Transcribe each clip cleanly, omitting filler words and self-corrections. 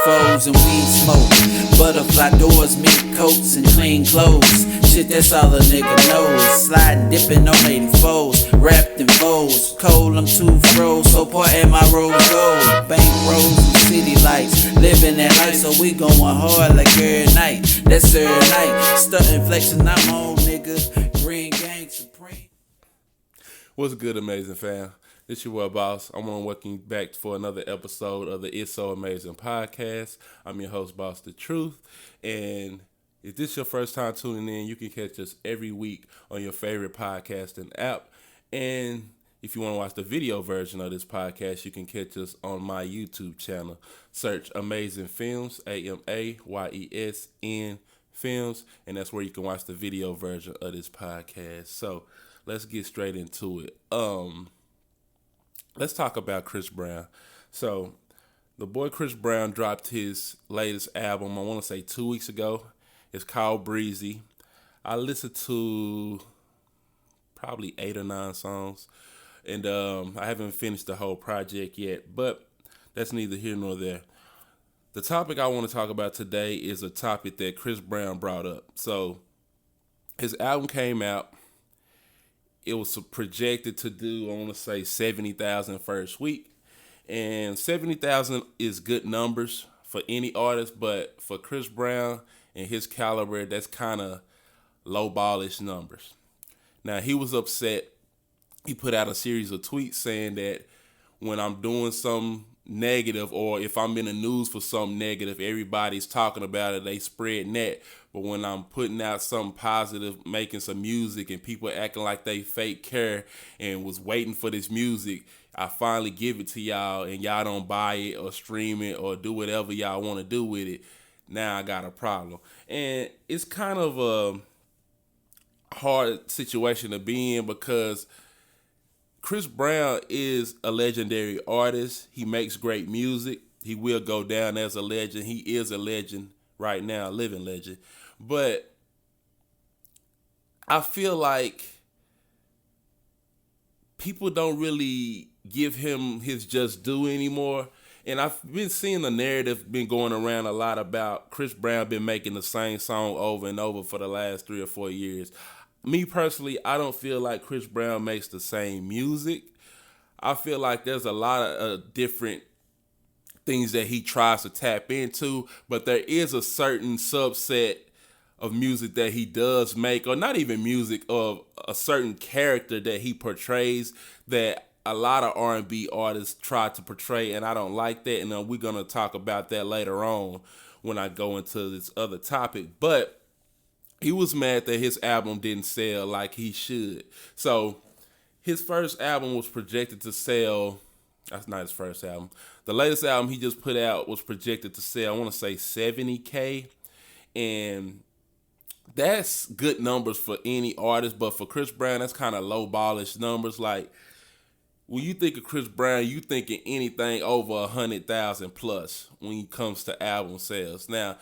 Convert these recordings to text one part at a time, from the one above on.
foes and weed smoke. Butterfly doors, mink coats, and clean clothes. Shit, that's all a nigga knows. Sliding, dipping on 84s, wrapped in foes. Cold, I'm too froze, so part in my road gold. Bank rolls and city lights, living that life, so we going hard like every night. That's every night. Stuntin', flexing, I'm on, nigga. Green gang supreme. What's good, amazing fam? This your boy Boss. I'm gonna welcome you back for another episode of the It's So Amazing podcast. I'm your host, Boss The Truth, and if this is your first time tuning in, you can catch us every week on your favorite podcasting app. And if you want to watch the video version of this podcast, you can catch us on my YouTube channel. Search Amazing Films, AMAYESN Films, and that's where you can watch the video version of this podcast. So let's get straight into it. Let's talk about Chris Brown. So the boy Chris Brown dropped his latest album, I want to say 2 weeks ago. It's called Breezy. I listened to probably 8 or 9 songs, and I haven't finished the whole project yet, but that's neither here nor there. The topic I want to talk about today is a topic that Chris Brown brought up. So his album came out. It was projected to do, I want to say, 70,000 first week, and 70,000 is good numbers for any artist, but for Chris Brown and his caliber, that's kind of low-ballish numbers. Now, he was upset. He put out a series of tweets saying that when I'm doing something negative, or if I'm in the news for something negative, everybody's talking about it, they spread that. But when I'm putting out something positive, making some music, and people acting like they fake care and was waiting for this music, I finally give it to y'all, and y'all don't buy it or stream it or do whatever y'all want to do with it. Now I got a problem. And it's kind of a hard situation to be in because Chris Brown is a legendary artist. He makes great music. He will go down as a legend. He is a legend right now, a living legend. But I feel like people don't really give him his just due anymore. And I've been seeing the narrative been going around a lot about Chris Brown been making the same song over and over for the last 3 or 4 years. Me personally, I don't feel like Chris Brown makes the same music. I feel like there's a lot of different things that he tries to tap into, but there is a certain subset of music that he does make, or not even music, of a certain character that he portrays that a lot of R&B artists try to portray, and I don't like that, and we're going to talk about that later on when I go into this other topic. But he was mad that his album didn't sell like he should. So his first album was projected to sell, that's not his first album, the latest album he just put out was projected to sell, I want to say 70K, and that's good numbers for any artist, but for Chris Brown, that's kind of low-ballish numbers. Like, when you think of Chris Brown, you thinking anything over 100,000 plus when it comes to album sales. Now,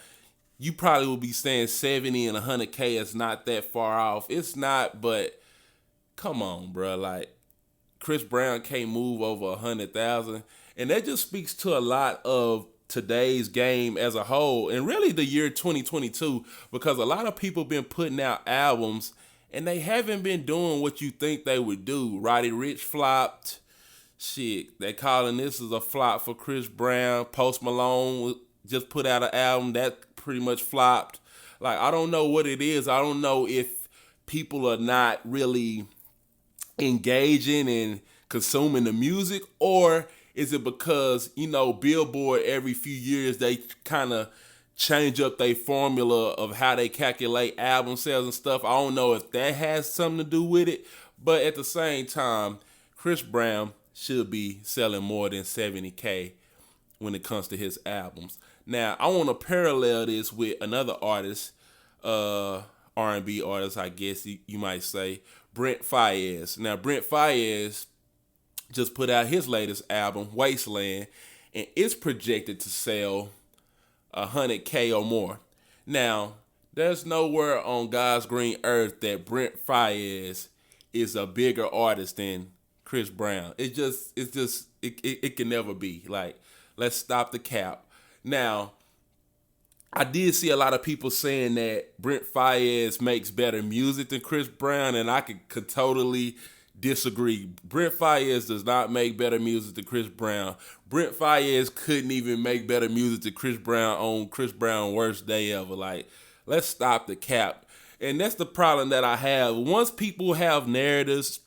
you probably will be saying 70 and 100K is not that far off. It's not, but come on, bro. Like, Chris Brown can't move over 100,000, and that just speaks to a lot of today's game as a whole, and really the year 2022, because a lot of people been putting out albums and they haven't been doing what you think they would do. Roddy Ricch flopped. Shit, they calling this as a flop for Chris Brown. Post Malone just put out an album that pretty much flopped. Like, I don't know what it is. I don't know if people are not really engaging and consuming the music, or is it because, Billboard every few years they kind of change up their formula of how they calculate album sales and stuff. I don't know if that has something to do with it, but at the same time, Chris Brown should be selling more than 70K when it comes to his albums. Now, I want to parallel this with another artist, R&B artist, I guess you might say, Brent Faiyaz. Now, Brent Faiyaz just put out his latest album, Wasteland, and it's projected to sell 100K or more. Now, there's nowhere on God's green earth that Brent Faiyaz is a bigger artist than Chris Brown. It can never be. Like, let's stop the cap. Now, I did see a lot of people saying that Brent Faiyaz makes better music than Chris Brown, and I could totally disagree. Brent Faiyaz does not make better music than Chris Brown. Brent Faiyaz couldn't even make better music than Chris Brown on Chris Brown's worst day ever. Like, let's stop the cap. And that's the problem that I have. Once people have narratives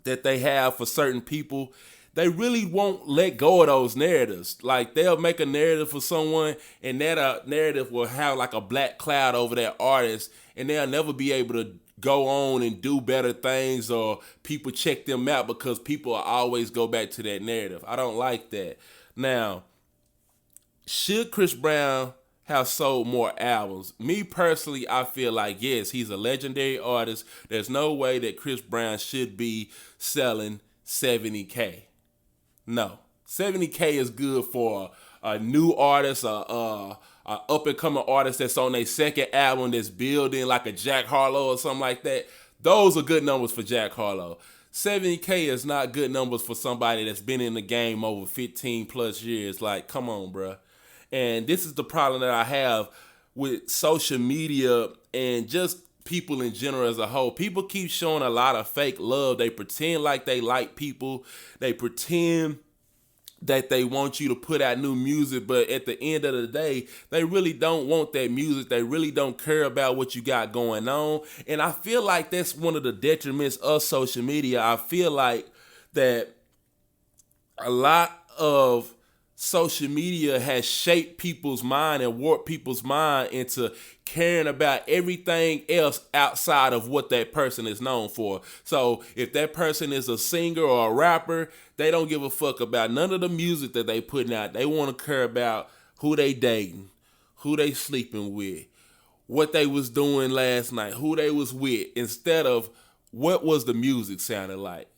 that they have for certain people, they really won't let go of those narratives. Like, they'll make a narrative for someone, and that narrative will have like a black cloud over that artist, and they'll never be able to go on and do better things, or people check them out because people will always go back to that narrative. I don't like that. Now, should Chris Brown have sold more albums? Me personally, I feel like yes, he's a legendary artist. There's no way that Chris Brown should be selling 70K. No, 70K is good for a new artist, a up and coming artist that's on their second album, that's building, like a Jack Harlow or something like that. Those are good numbers for Jack Harlow. 70K is not good numbers for somebody that's been in the game over 15 plus years. Like, come on, bruh. And this is the problem that I have with social media and just people in general as a whole. People keep showing a lot of fake love. They pretend like they like people. They pretend that they want you to put out new music, but at the end of the day, they really don't want that music. They really don't care about what you got going on. And I feel like that's one of the detriments of social media. I feel like that a lot of social media has shaped people's mind and warped people's mind into caring about everything else outside of what that person is known for. So if that person is a singer or a rapper, they don't give a fuck about none of the music that they putting out. They want to care about who they dating, who they sleeping with, what they was doing last night, who they was with, instead of what was the music sounding like.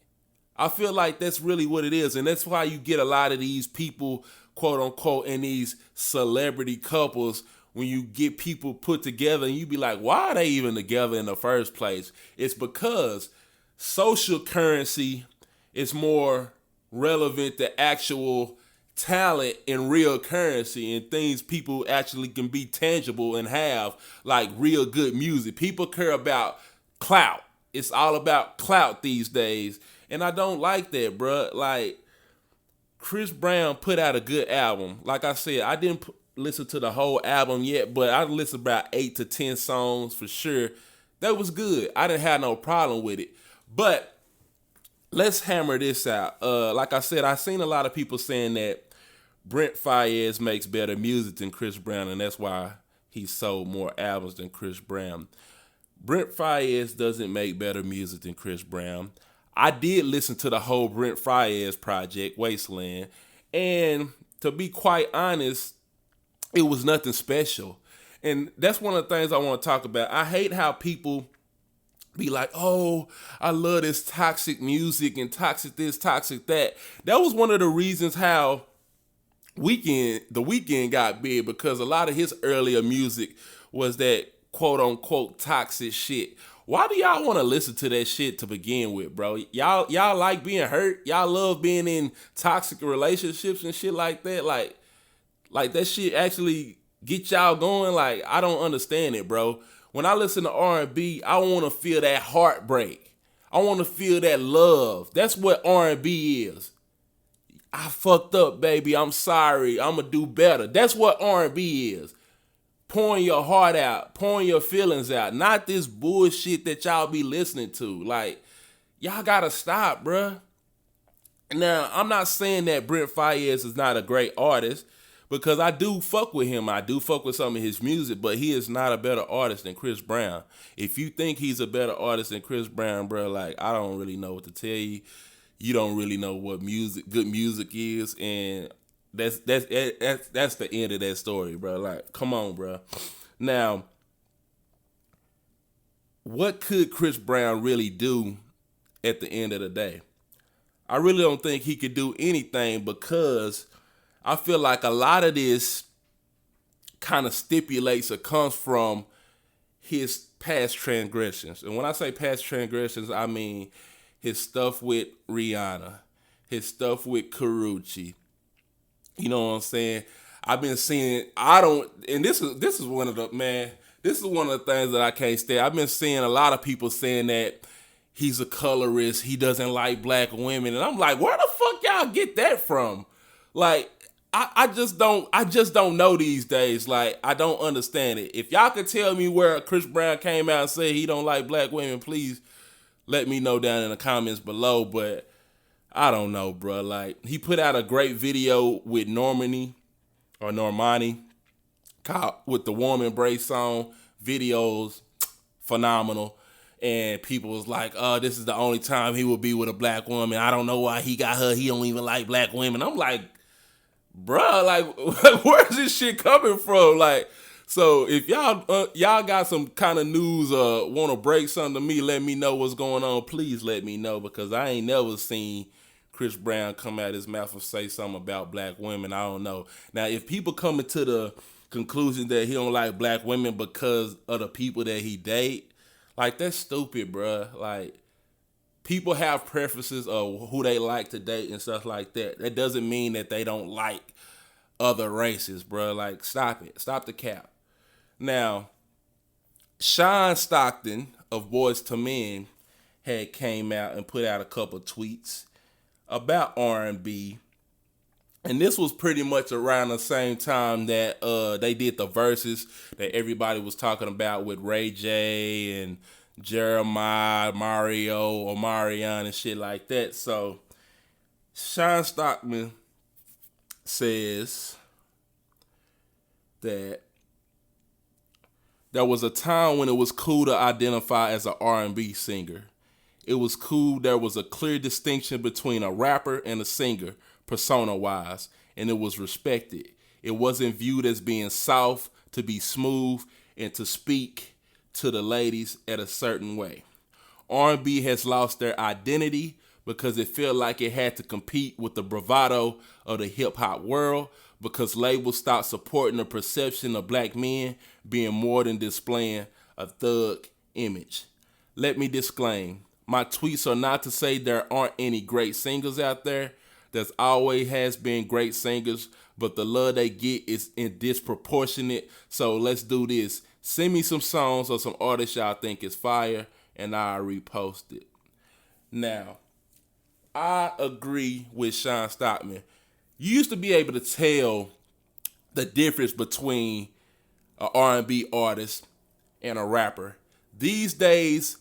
I feel like that's really what it is. And that's why you get a lot of these people, quote unquote, in these celebrity couples, when you get people put together and you be like, why are they even together in the first place? It's because social currency is more relevant to actual talent and real currency and things people actually can be tangible and have, like real good music. People care about clout. It's all about clout these days. And I don't like that, bruh. Like, Chris Brown put out a good album. Like I said, I didn't listen to the whole album yet, but I listened about 8 to 10 songs for sure. That was good. I didn't have no problem with it. But let's hammer this out. Like I said, I've seen a lot of people saying that Brent Faiyaz makes better music than Chris Brown, and that's why he sold more albums than Chris Brown. Brent Faiyaz doesn't make better music than Chris Brown. I did listen to the whole Brent Faiyaz project, Wasteland, and to be quite honest, it was nothing special. And that's one of the things I want to talk about. I hate how people be like, oh, I love this toxic music and toxic this, toxic that. That was one of the reasons how the Weeknd got big, because a lot of his earlier music was that quote unquote toxic shit. Why do y'all want to listen to that shit to begin with, bro? Y'all like being hurt? Y'all love being in toxic relationships and shit like that? Like that shit actually get y'all going? Like, I don't understand it, bro. When I listen to R&B, I want to feel that heartbreak. I want to feel that love. That's what R&B is. I fucked up, baby. I'm sorry. I'm going to do better. That's what R&B is. Pouring your heart out, pouring your feelings out, not this bullshit that y'all be listening to. Like, y'all gotta stop, bruh. Now, I'm not saying that Brent Faiyaz is not a great artist, because I do fuck with him. I do fuck with some of his music, but he is not a better artist than Chris Brown. If you think he's a better artist than Chris Brown, bruh, like, I don't really know what to tell you. You don't really know what good music is, and that's the end of that story, bro. Like, come on, bro. Now, what could Chris Brown really do at the end of the day? I really don't think he could do anything, because I feel like a lot of this kind of stipulates or comes from his past transgressions. And when I say past transgressions, I mean his stuff with Rihanna, his stuff with Karrueche. You know what I'm saying? I've been seeing, I don't, and this is one of the, man, this is one of the things that I can't stand. I've been seeing a lot of people saying that he's a colorist, he doesn't like black women, and I'm like, where the fuck y'all get that from? Like, I just don't know these days. Like, I don't understand it. If y'all could tell me where Chris Brown came out and said he don't like black women, please let me know down in the comments below. But I don't know, bro. Like, he put out a great video with Normani called, with the Warm Embrace song. Videos phenomenal. And people was like, oh, this is the only time he will be with a black woman. I don't know why he got her. He don't even like black women. I'm like, bruh, like, where's this shit coming from? Like, so if y'all got some kind of news, want to break something to me, let me know what's going on. Please let me know, because I ain't never seen Chris Brown come out his mouth and say something about black women. I don't know. Now, if people coming to the conclusion that he don't like black women because of the people that he date, like, that's stupid, bruh. Like, people have preferences of who they like to date and stuff like that. That doesn't mean that they don't like other races, bro. Like, stop it. Stop the cap. Now, Sean Stockton of Boyz II Men had came out and put out a couple tweets about R&B. And this was pretty much around the same time that they did the verses that everybody was talking about with Ray J and Jeremiah, Mario, Omarion, and shit like that. So, Sean Stockman says that there was a time when it was cool to identify as an R&B singer. It was cool. There was a clear distinction between a rapper and a singer, persona-wise, and it was respected. It wasn't viewed as being soft, to be smooth, and to speak to the ladies at a certain way. R&B has lost their identity because it felt like it had to compete with the bravado of the hip-hop world, because labels stopped supporting the perception of black men being more than displaying a thug image. Let me disclaim, my tweets are not to say there aren't any great singers out there. There's always has been great singers, but the love they get is in disproportionate. So let's do this. Send me some songs or some artists y'all think is fire, and I'll repost it. Now, I agree with Sean Stockman. You used to be able to tell the difference between an R&B artist and a rapper. These days,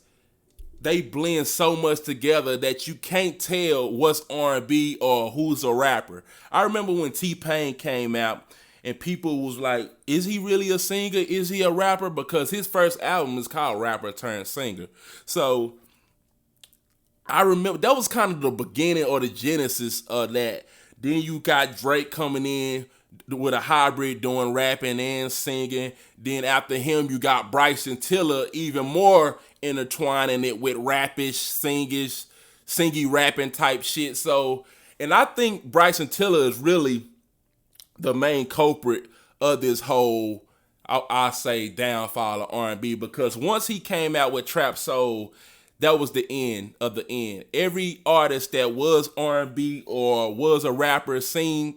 they blend so much together that you can't tell what's R&B or who's a rapper. I remember when T-Pain came out and people was like, is he really a singer? Is he a rapper? Because his first album is called Rapper Turned Singer. So I remember that was kind of the beginning or the genesis of that. Then you got Drake coming in with a hybrid doing rapping and singing. Then after him, you got Bryson Tiller even more intertwining it with rappish, singy rapping type shit. So, and I think Bryson Tiller is really the main culprit of this whole, I say, downfall of R&B, because once he came out with Trap Soul, that was the end of the end. Every artist that was R&B or was a rapper seen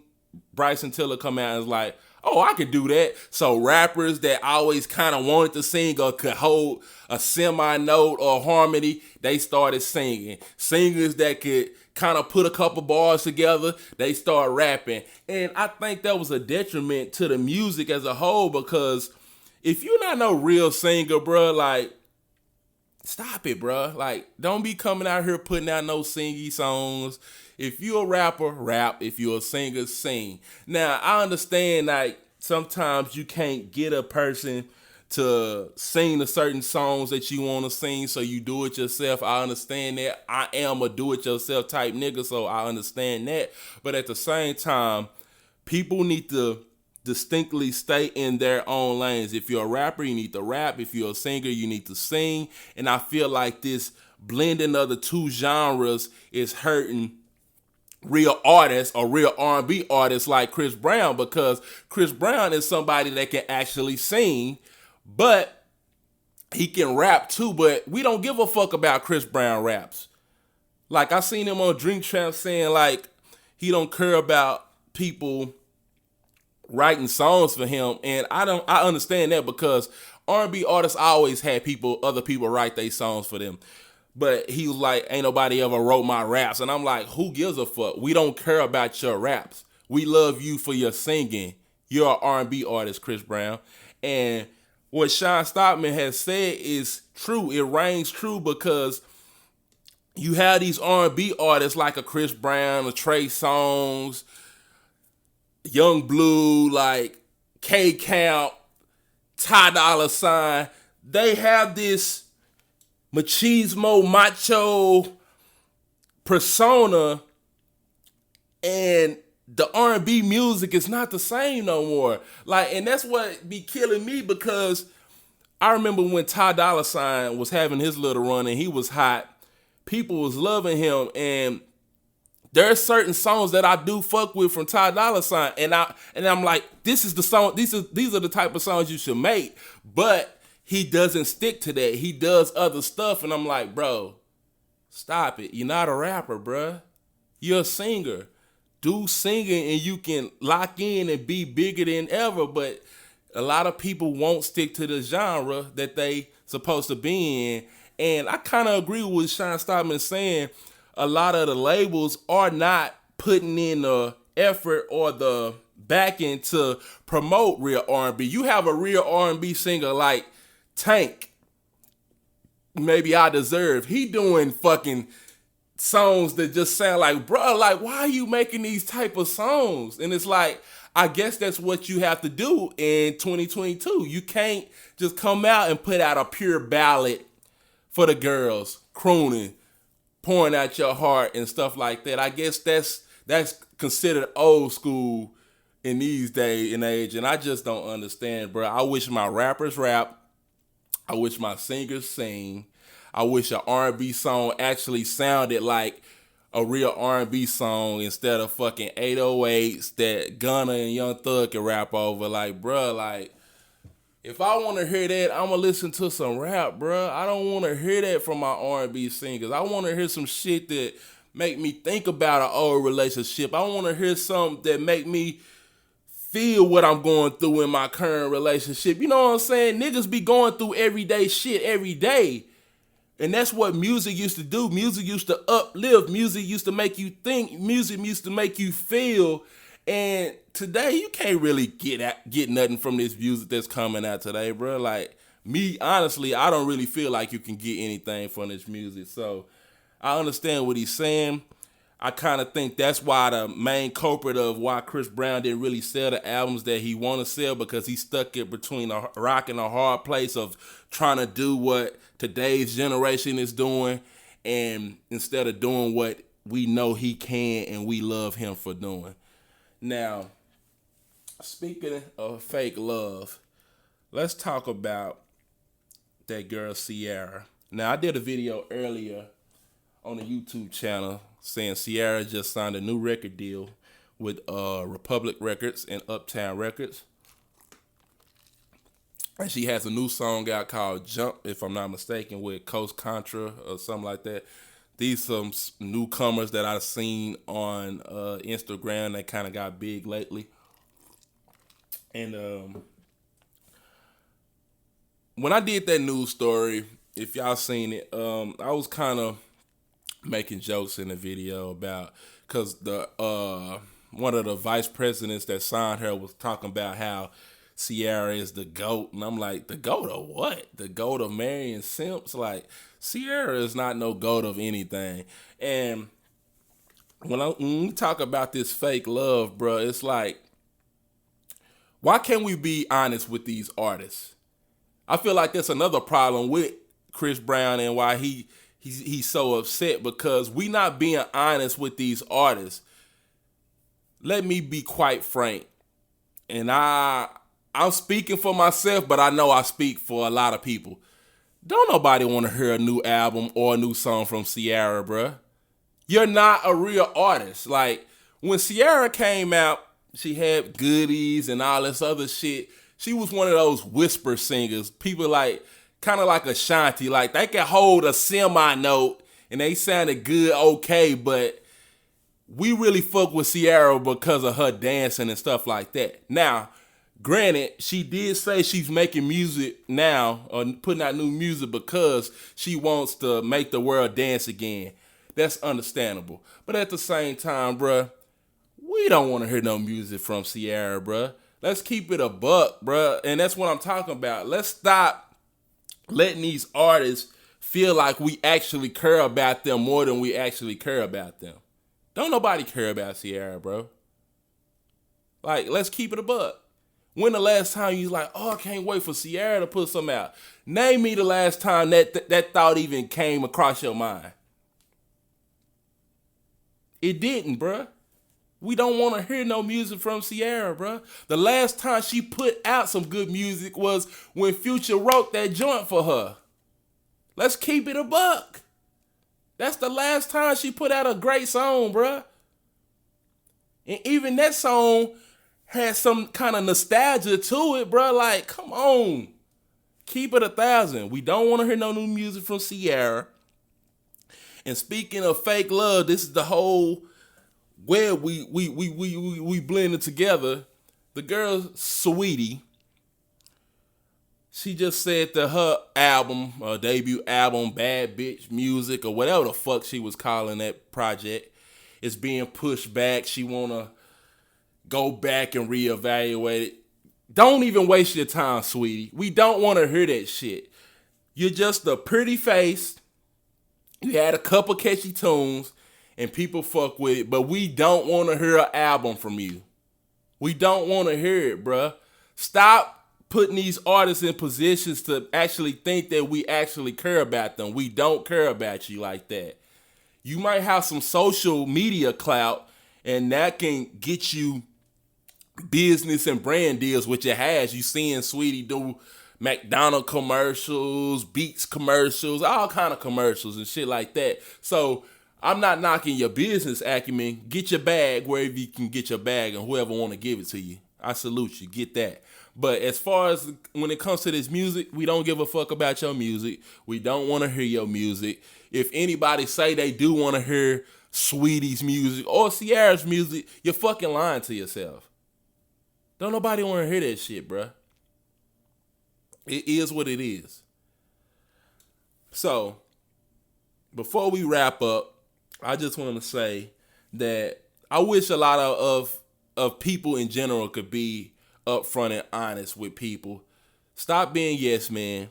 Bryson Tiller come out and was like, oh, I could do that. So rappers that always kind of wanted to sing or could hold a semi-note or harmony, they started singing. Singers that could kind of put a couple bars together, they start rapping. And I think that was a detriment to the music as a whole, because if you're not no real singer, bro, like, stop it, bro. Like, don't be coming out here putting out no singy songs. If you're a rapper, rap. If you're a singer, sing. Now, I understand, like, sometimes you can't get a person to sing the certain songs that you want to sing, so you do it yourself. I understand that. I am a do-it-yourself type nigga, so I understand that. But at the same time, people need to distinctly stay in their own lanes. If you're a rapper, you need to rap. If you're a singer, you need to sing. And I feel like this blending of the two genres is hurting real artists or real R&B artists like Chris Brown, because Chris Brown is somebody that can actually sing, but he can rap too. But we don't give a fuck about Chris Brown raps. Like, I seen him on Drink Champ saying, like, he don't care about people writing songs for him, and I understand that because R&B artists always had other people write their songs for them. But he was like, ain't nobody ever wrote my raps. And I'm like, who gives a fuck? We don't care about your raps. We love you for your singing. You're an R&B artist, Chris Brown. And what Sean Stockman has said is true. It reigns true because you have these R&B artists like a Chris Brown, a Trey Songz, Young Blue, like K Count, Ty Dolla $ign. They have this machismo, macho persona, and the R&B music is not the same no more. Like, and that's what be killing me, because I remember when Ty Dolla $ign was having his little run and he was hot, people was loving him, and there are certain songs that I do fuck with from Ty Dolla $ign, and I'm like, this is the song, these are the type of songs you should make, but he doesn't stick to that. He does other stuff, and I'm like, bro, stop it. You're not a rapper, bro. You're a singer. Do singing and you can lock in and be bigger than ever, but a lot of people won't stick to the genre that they supposed to be in. And I kind of agree with Sean Stockman saying a lot of the labels are not putting in the effort or the backing to promote real R&B. You have a real R&B singer like Tank, Maybe I Deserve. He doing fucking songs that just sound like, bro, like, why are you making these type of songs? And it's like, I guess that's what you have to do in 2022. You can't just come out and put out a pure ballad for the girls, crooning, pouring out your heart and stuff like that. I guess that's considered old school in these days and age, and I just don't understand, bro. I wish my rappers rap. I wish my singers sing. I wish an R&B song actually sounded like a real R&B song instead of fucking 808s that Gunna and Young Thug can rap over. Like, bro, like, if I want to hear that, I'm going to listen to some rap, bro. I don't want to hear that from my R&B singers. I want to hear some shit that make me think about an old relationship. I want to hear something that make me feel what I'm going through in my current relationship. You know what I'm saying? Niggas be going through everyday shit every day. And that's what music used to do. Music used to uplift. Music used to make you think. Music used to make you feel. And today, you can't really get nothing from this music that's coming out today, bro. Like, me, honestly, I don't really feel like you can get anything from this music. So, I understand what he's saying. I kind of think that's why the main culprit of why Chris Brown didn't really sell the albums that he want to sell, because he stuck it between a rock and a hard place of trying to do what today's generation is doing, and instead of doing what we know he can and we love him for doing. Now, speaking of fake love, let's talk about that girl Ciara. Now, I did a video earlier on the YouTube channel saying Ciara just signed a new record deal with Republic Records and Uptown Records. And she has a new song out called Jump, if I'm not mistaken, with Coast Contra or something like that. These some newcomers that I've seen on Instagram that kind of got big lately. And when I did that news story, if y'all seen it, I was kind of making jokes in the video about, because the one of the vice presidents that signed her was talking about how Ciara is the GOAT, and I'm like, the GOAT of what? The GOAT of marrying simps? Like, Ciara is not no GOAT of anything. And when we talk about this fake love, bro, it's like, why can't we be honest with these artists? I feel like that's another problem with Chris Brown and why he's so upset, because we not being honest with these artists. Let me be quite frank, and I'm speaking for myself, but I know I speak for a lot of people. Don't nobody want to hear a new album or a new song from Ciara, bruh. You're not a real artist. Like, when Ciara came out, she had goodies and all this other shit. She was one of those whisper singers. People like, kind of like Ashanti. Like, they can hold a semi-note and they sounded good, okay, but we really fuck with Ciara because of her dancing and stuff like that. Now, granted, she did say she's making music now or putting out new music because she wants to make the world dance again. That's understandable. But at the same time, bruh, we don't want to hear no music from Ciara, bruh. Let's keep it a buck, bruh. And that's what I'm talking about. Let's stop letting these artists feel like we actually care about them more than we actually care about them. Don't nobody care about Ciara, bro. Like, let's keep it a buck. When the last time you was like, oh, I can't wait for Ciara to put something out? Name me the last time that thought even came across your mind. It didn't, bruh. We don't want to hear no music from Ciara, bruh. The last time she put out some good music was when Future wrote that joint for her. Let's keep it a buck. That's the last time she put out a great song, bruh. And even that song had some kind of nostalgia to it, bruh. Like, come on. Keep it 1,000. We don't want to hear no new music from Ciara. And speaking of fake love, this is the whole web we blended together. The girl, Sweetie, she just said that her album, debut album, Bad Bitch Music, or whatever the fuck she was calling that project, is being pushed back. She want to go back and reevaluate it. Don't even waste your time, Sweetie. We don't want to hear that shit. You're just a pretty face. You had a couple catchy tunes, and people fuck with it, but we don't want to hear an album from you. We don't want to hear it, bruh. Stop putting these artists in positions to actually think that we actually care about them. We don't care about you like that. You might have some social media clout, and that can get you business and brand deals, which it has. You seeing Sweetie do McDonald's commercials, Beats commercials, all kind of commercials and shit like that. So I'm not knocking your business acumen. Get your bag wherever you can get your bag, and whoever want to give it to you, I salute you. Get that. But as far as when it comes to this music, we don't give a fuck about your music. We don't want to hear your music. If anybody say they do want to hear Sweetie's music or Ciara's music, you're fucking lying to yourself. Don't nobody want to hear that shit, bruh. It is what it is. So, before we wrap up, I just want to say that I wish a lot of people in general could be upfront and honest with people. Stop being yes man.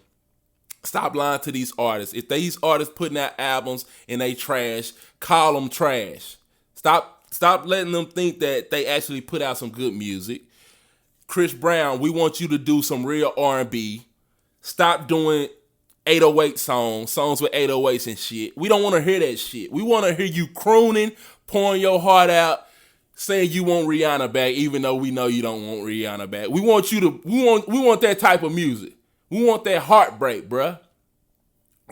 Stop lying to these artists. If these artists putting out albums and they trash, call them trash. Stop letting them think that they actually put out some good music. Chris Brown, we want you to do some real R&B. Stop doing 808 songs with 808s and shit. We don't want to hear that shit. We want to hear you crooning, pouring your heart out, saying you want Rihanna back, even though we know you don't want Rihanna back. We want you to. We want that type of music. We want that heartbreak, bruh.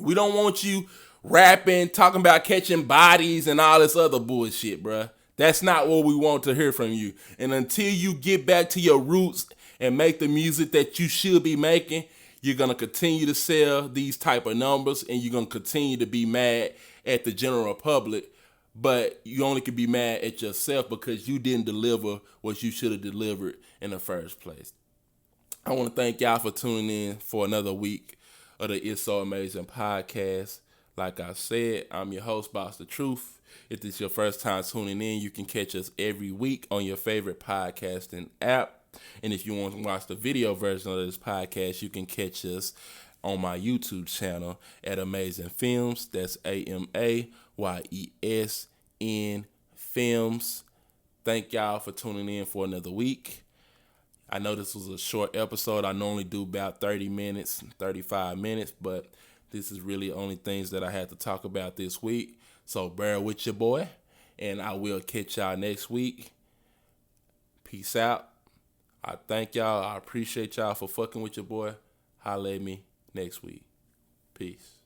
We don't want you rapping, talking about catching bodies and all this other bullshit, bruh. That's not what we want to hear from you. And until you get back to your roots and make the music that you should be making, you're going to continue to sell these type of numbers, and you're going to continue to be mad at the general public. But you only can be mad at yourself because you didn't deliver what you should have delivered in the first place. I want to thank y'all for tuning in for another week of the It's So Amazing podcast. Like I said, I'm your host, Boss the Truth. If this is your first time tuning in, you can catch us every week on your favorite podcasting app. And if you want to watch the video version of this podcast, you can catch us on my YouTube channel at AMAYESN Films. That's AMAYESN Films. Thank y'all for tuning in for another week. I know this was a short episode. I normally do about 30 minutes, 35 minutes, but this is really only things that I had to talk about this week. So bear with your boy, and I will catch y'all next week. Peace out. I thank y'all. I appreciate y'all for fucking with your boy. Holla at me next week. Peace.